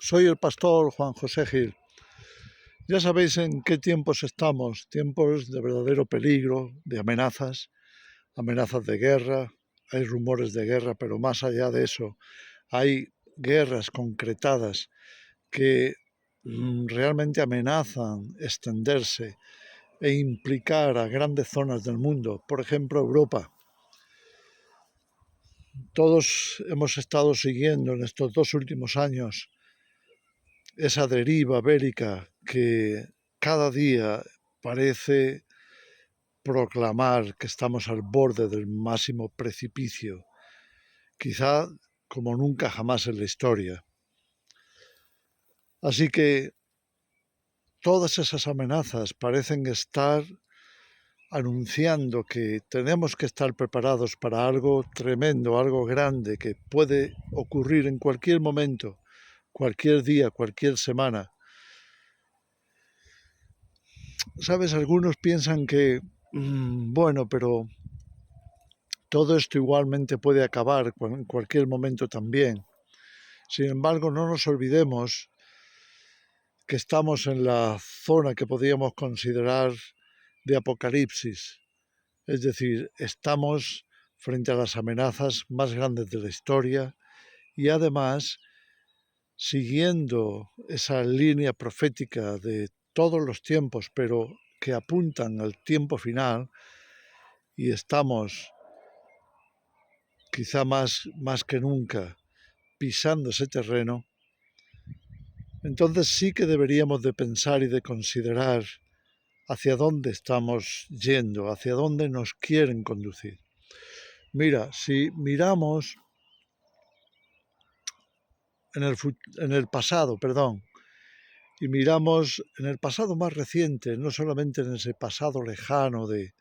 Soy el pastor Juan José Gil. Ya sabéis en qué tiempos estamos, tiempos de verdadero peligro, de amenazas, amenazas de guerra, hay rumores de guerra, pero más allá de eso, hay guerras concretadas que realmente amenazan extenderse e implicar a grandes zonas del mundo, por ejemplo Europa. Todos hemos estado siguiendo en estos 2 últimos años esa deriva bélica que cada día parece proclamar que estamos al borde del máximo precipicio, quizá como nunca jamás en la historia. Así que todas esas amenazas parecen estar anunciando que tenemos que estar preparados para algo tremendo, algo grande que puede ocurrir en cualquier momento, cualquier día, cualquier semana. ¿Sabes? Algunos piensan que, bueno, pero todo esto igualmente puede acabar en cualquier momento también. Sin embargo, no nos olvidemos que estamos en la zona que podríamos considerar de apocalipsis. Es decir, estamos frente a las amenazas más grandes de la historia y además siguiendo esa línea profética de todos los tiempos, pero que apuntan al tiempo final, y estamos quizá más que nunca pisando ese terreno. Entonces sí que deberíamos de pensar y de considerar hacia dónde estamos yendo, hacia dónde nos quieren conducir. Mira, si miramos en el pasado, perdón, y miramos en el pasado más reciente, no solamente en ese pasado lejano de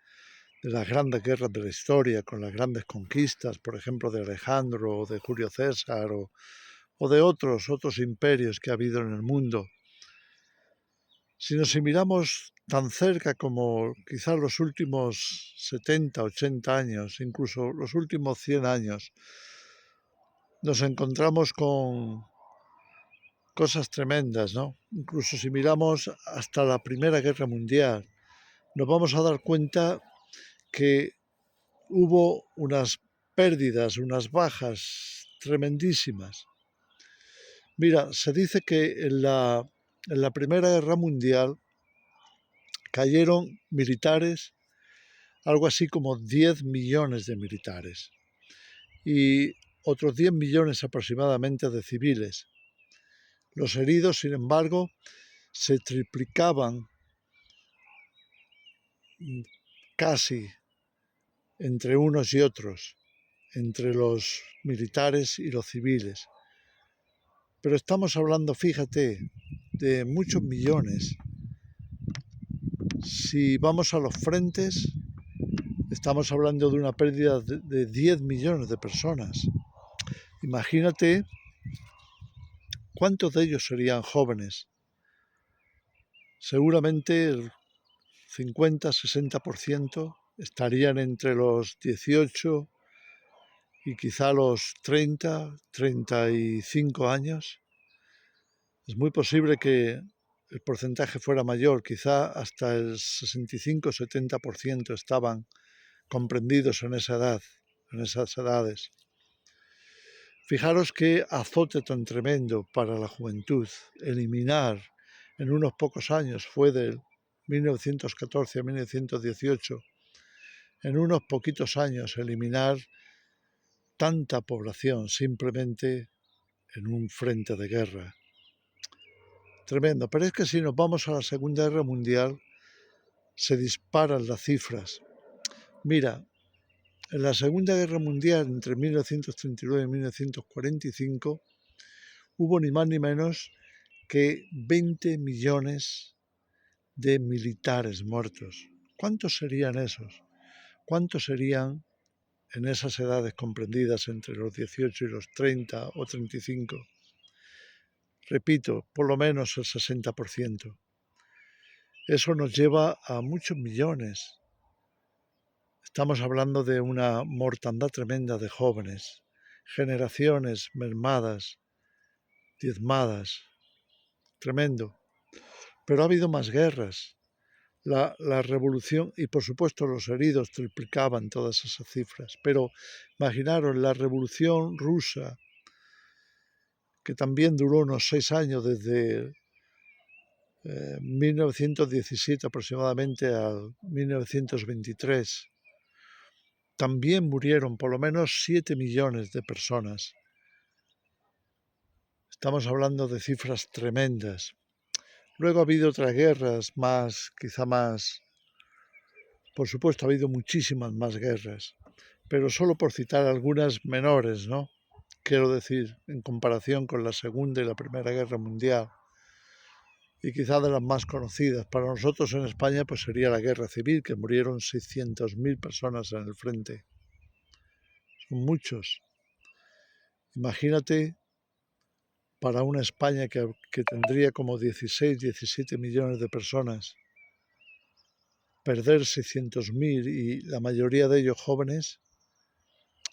las grandes guerras de la historia, con las grandes conquistas, por ejemplo, de Alejandro o de Julio César o de otros imperios que ha habido en el mundo, sino si miramos tan cerca como quizás los últimos 70, 80 años, incluso los últimos 100 años, nos encontramos con cosas tremendas, ¿no? Incluso si miramos hasta la Primera Guerra Mundial, nos vamos a dar cuenta que hubo unas pérdidas, unas bajas tremendísimas. Mira, se dice que en la Primera Guerra Mundial cayeron militares, algo así como 10 millones de militares y otros 10 millones aproximadamente de civiles. Los heridos, sin embargo, se triplicaban casi entre unos y otros, entre los militares y los civiles. Pero estamos hablando, fíjate, de muchos millones. Si vamos a los frentes, estamos hablando de una pérdida de 10 millones de personas. Imagínate cuántos de ellos serían jóvenes. Seguramente el 50-60% estarían entre los 18 y quizá los 30-35 años. Es muy posible que el porcentaje fuera mayor, quizá hasta el 65-70% estaban comprendidos en esa edad, en esas edades. Fijaros qué azote tan tremendo para la juventud. Eliminar en unos pocos años, fue del 1914 a 1918, en unos poquitos años eliminar tanta población simplemente en un frente de guerra. Tremendo. Pero es que si nos vamos a la Segunda Guerra Mundial, se disparan las cifras. Mira, en la Segunda Guerra Mundial, entre 1939 y 1945, hubo ni más ni menos que 20 millones de militares muertos. ¿Cuántos serían esos? ¿Cuántos serían en esas edades comprendidas entre los 18 y los 30 o 35? Repito, por lo menos el 60%. Eso nos lleva a muchos millones. Estamos hablando de una mortandad tremenda de jóvenes, generaciones mermadas, diezmadas, tremendo. Pero ha habido más guerras. La revolución, y por supuesto los heridos triplicaban todas esas cifras, pero imaginaros la revolución rusa, que también duró unos 6 años, desde 1917 aproximadamente a 1923, también murieron por lo menos 7 millones de personas. Estamos hablando de cifras tremendas. Luego ha habido otras guerras quizá más, por supuesto ha habido muchísimas más guerras, pero solo por citar algunas menores, ¿no? Quiero decir, en comparación con la Segunda y la Primera Guerra Mundial, y quizá de las más conocidas. Para nosotros en España pues sería la Guerra Civil, que murieron 600.000 personas en el frente. Son muchos. Imagínate para una España que tendría como 16, 17 millones de personas, perder 600.000 y la mayoría de ellos jóvenes,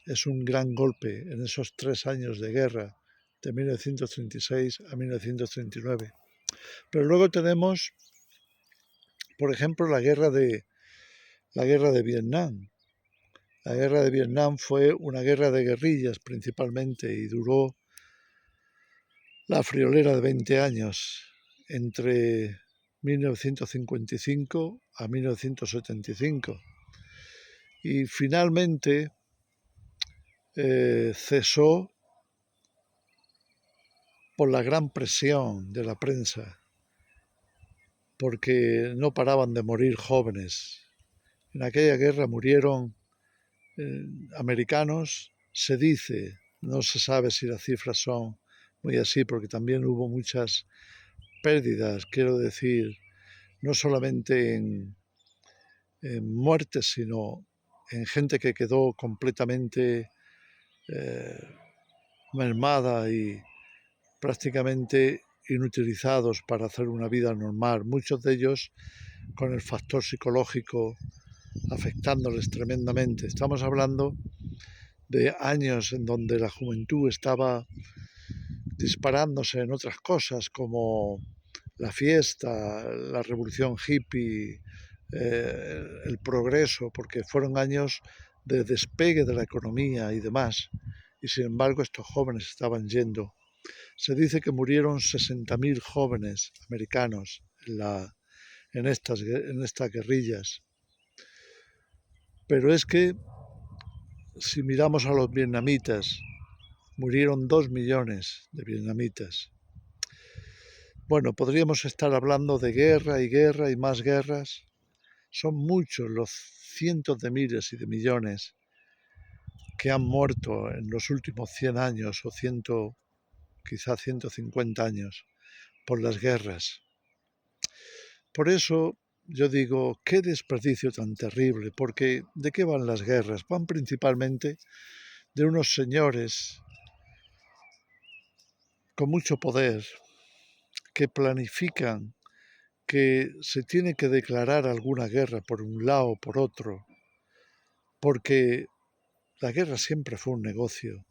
es un gran golpe en esos 3 años de guerra, de 1936 a 1939. Pero luego tenemos, por ejemplo, la guerra de Vietnam. La guerra de Vietnam fue una guerra de guerrillas principalmente y duró la friolera de 20 años, entre 1955 a 1975. Y finalmente cesó por la gran presión de la prensa, porque no paraban de morir jóvenes. En aquella guerra murieron americanos, se dice, no se sabe si las cifras son muy así, porque también hubo muchas pérdidas, quiero decir, no solamente en muertes, sino en gente que quedó completamente mermada y prácticamente inutilizados para hacer una vida normal, muchos de ellos con el factor psicológico afectándoles tremendamente. Estamos hablando de años en donde la juventud estaba disparándose en otras cosas como la fiesta, la revolución hippie, el progreso, porque fueron años de despegue de la economía y demás. Y sin embargo estos jóvenes estaban yendo. Se dice que murieron 60.000 jóvenes americanos en estas guerrillas. Pero es que si miramos a los vietnamitas, murieron 2 millones de vietnamitas. Bueno, podríamos estar hablando de guerra y más guerras. Son muchos los cientos de miles y de millones que han muerto en los últimos 100 años o quizá 150 años por las guerras. Por eso yo digo, qué desperdicio tan terrible, porque ¿de qué van las guerras? Van principalmente de unos señores con mucho poder que planifican que se tiene que declarar alguna guerra por un lado o por otro, porque la guerra siempre fue un negocio,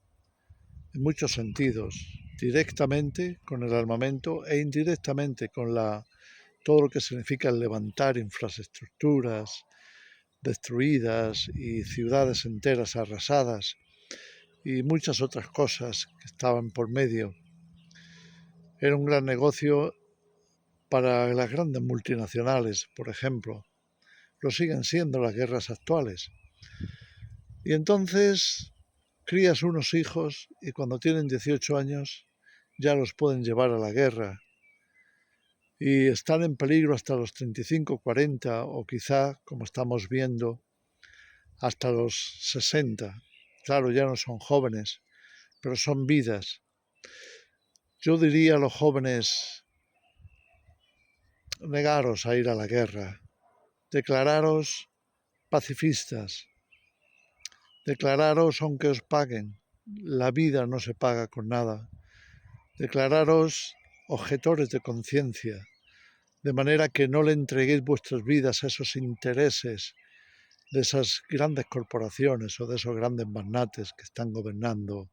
en muchos sentidos, directamente con el armamento e indirectamente con todo lo que significa levantar infraestructuras destruidas y ciudades enteras arrasadas y muchas otras cosas que estaban por medio. Era un gran negocio para las grandes multinacionales, por ejemplo. Lo siguen siendo las guerras actuales. Y entonces crías unos hijos y cuando tienen 18 años ya los pueden llevar a la guerra. Y están en peligro hasta los 35, 40 o quizá, como estamos viendo, hasta los 60. Claro, ya no son jóvenes, pero son vidas. Yo diría a los jóvenes, negaros a ir a la guerra, declararos pacifistas, declararos aunque os paguen, la vida no se paga con nada, declararos objetores de conciencia, de manera que no le entreguéis vuestras vidas a esos intereses de esas grandes corporaciones o de esos grandes magnates que están gobernando,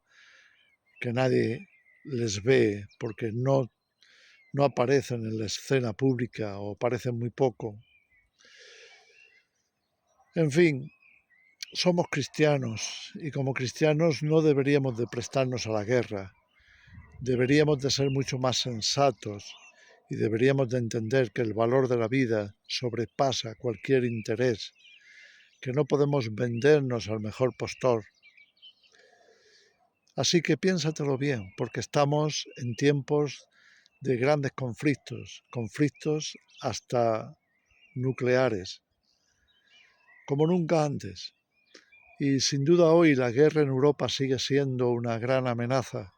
que nadie les ve porque no aparecen en la escena pública o aparecen muy poco. En fin, somos cristianos y como cristianos no deberíamos de prestarnos a la guerra. Deberíamos de ser mucho más sensatos y deberíamos de entender que el valor de la vida sobrepasa cualquier interés, que no podemos vendernos al mejor postor. Así que piénsatelo bien, porque estamos en tiempos de grandes conflictos hasta nucleares, como nunca antes. Y sin duda hoy la guerra en Europa sigue siendo una gran amenaza,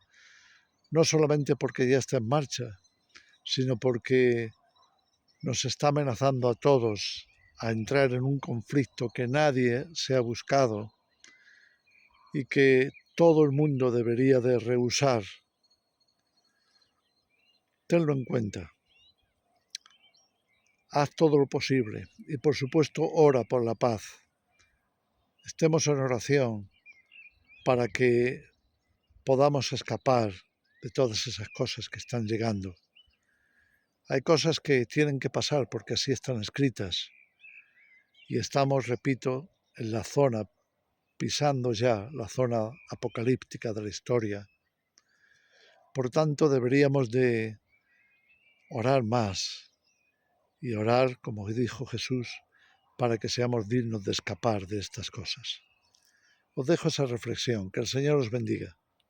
no solamente porque ya está en marcha, sino porque nos está amenazando a todos a entrar en un conflicto que nadie se ha buscado y que todo el mundo debería de rehusar. Tenlo en cuenta. Haz todo lo posible y por supuesto ora por la paz. Estemos en oración para que podamos escapar de todas esas cosas que están llegando. Hay cosas que tienen que pasar porque así están escritas y estamos, repito, en la zona, pisando ya la zona apocalíptica de la historia. Por tanto, deberíamos de orar más y orar, como dijo Jesús, para que seamos dignos de escapar de estas cosas. Os dejo esa reflexión. Que el Señor os bendiga.